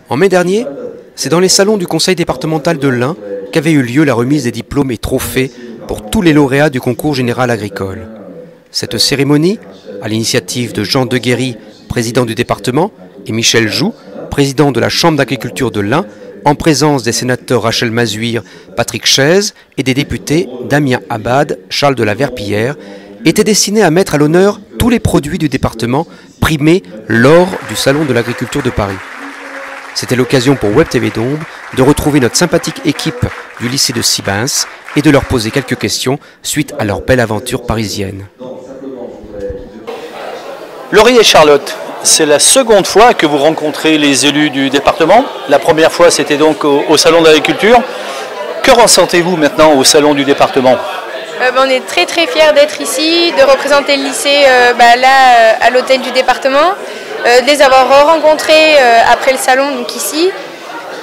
En mai dernier, c'est dans les salons du conseil départemental de l'Ain qu'avait eu lieu la remise des diplômes et trophées pour tous les lauréats du concours général agricole. Cette cérémonie, à l'initiative de Jean Deguéry, président du département, et Michel Joux, président de la Chambre d'agriculture de l'Ain, en présence des sénateurs Rachel Mazuir, Patrick Chaise et des députés Damien Abad, Charles de la Verpillière, était destinée à mettre à l'honneur tous les produits du département primés lors du Salon de l'agriculture de Paris. C'était l'occasion pour Web TV d'Ombre de retrouver notre sympathique équipe du lycée de Sibens et de leur poser quelques questions suite à leur belle aventure parisienne. Laurie et Charlotte, c'est la seconde fois que vous rencontrez les élus du département. La première fois, c'était donc au Salon de l'agriculture. Que ressentez-vous maintenant au Salon du département ? On est très fiers d'être ici, de représenter le lycée à l'hôtel du département, de les avoir rencontrés après le salon, donc ici.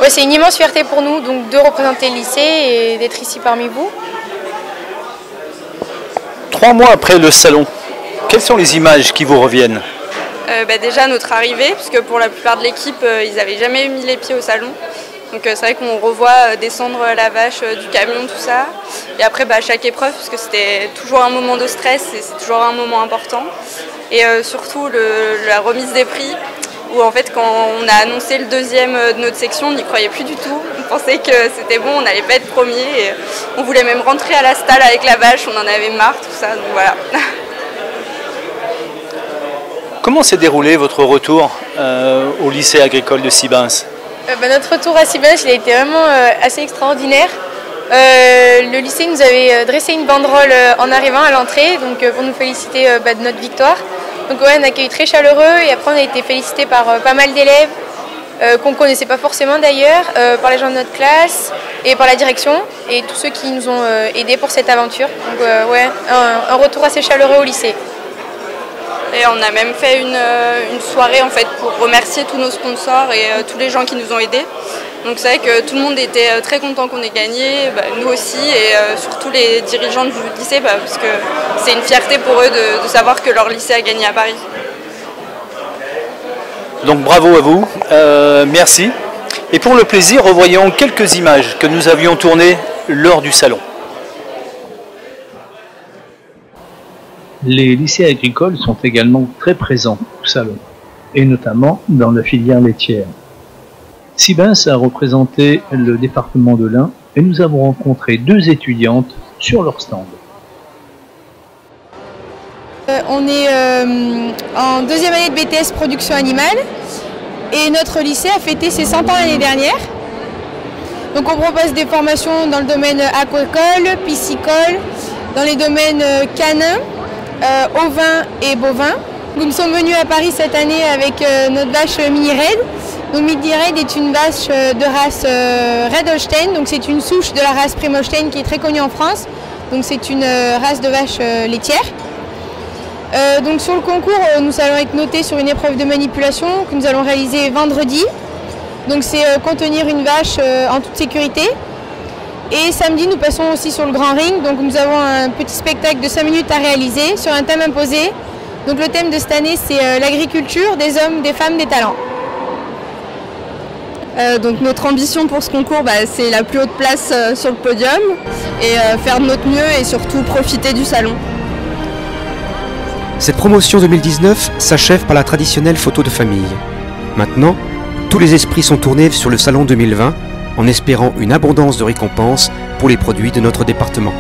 Ouais, c'est une immense fierté pour nous donc, de représenter le lycée et d'être ici parmi vous. 3 mois après le salon, quelles sont les images qui vous reviennent ? Déjà notre arrivée, puisque pour la plupart de l'équipe, ils n'avaient jamais mis les pieds au salon. Donc c'est vrai qu'on revoit descendre la vache du camion, tout ça. Et après chaque épreuve, parce que c'était toujours un moment de stress et c'est toujours un moment important. Et surtout la remise des prix, où en fait quand on a annoncé le deuxième de notre section, on n'y croyait plus du tout. On pensait que c'était bon, on n'allait pas être premier. Et on voulait même rentrer à la stalle avec la vache, on en avait marre, tout ça. Donc voilà. Comment s'est déroulé votre retour au lycée agricole de Sibens ? Notre retour à Sibens, il a été vraiment assez extraordinaire. Le lycée nous avait dressé une banderole en arrivant à l'entrée, donc pour nous féliciter de notre victoire. Donc ouais, un accueil très chaleureux et après on a été félicité par pas mal d'élèves qu'on ne connaissait pas forcément d'ailleurs, par les gens de notre classe et par la direction et tous ceux qui nous ont aidés pour cette aventure. Donc ouais, un retour assez chaleureux au lycée. Et on a même fait une soirée en fait pour remercier tous nos sponsors et tous les gens qui nous ont aidés. Donc c'est vrai que tout le monde était très content qu'on ait gagné, nous aussi et surtout les dirigeants du lycée parce que c'est une fierté pour eux de savoir que leur lycée a gagné à Paris. Donc bravo à vous, merci. Et pour le plaisir, revoyons quelques images que nous avions tournées lors du salon. Les lycées agricoles sont également très présents au salon, et notamment dans la filière laitière. Sibens a représenté le département de l'Ain et nous avons rencontré 2 étudiantes sur leur stand. On est en 2e année de BTS production animale et notre lycée a fêté ses 100 ans l'année dernière. Donc on propose des formations dans le domaine aquacole, piscicole, dans les domaines canins, ovins et bovins. Nous sommes venus à Paris cette année avec notre vache Mini Red. Donc Mini Red est une vache de race Red Holstein, donc c'est une souche de la race Prime Holstein qui est très connue en France. Donc c'est une race de vache laitière. Donc sur le concours, nous allons être notés sur une épreuve de manipulation que nous allons réaliser vendredi. Donc c'est contenir une vache en toute sécurité. Et samedi, nous passons aussi sur le grand ring. Donc nous avons un petit spectacle de 5 minutes à réaliser sur un thème imposé. Donc le thème de cette année, c'est l'agriculture, des hommes, des femmes, des talents. Donc notre ambition pour ce concours, c'est la plus haute place sur le podium et faire de notre mieux et surtout profiter du salon. Cette promotion 2019 s'achève par la traditionnelle photo de famille. Maintenant, tous les esprits sont tournés sur le salon 2020 en espérant une abondance de récompenses pour les produits de notre département.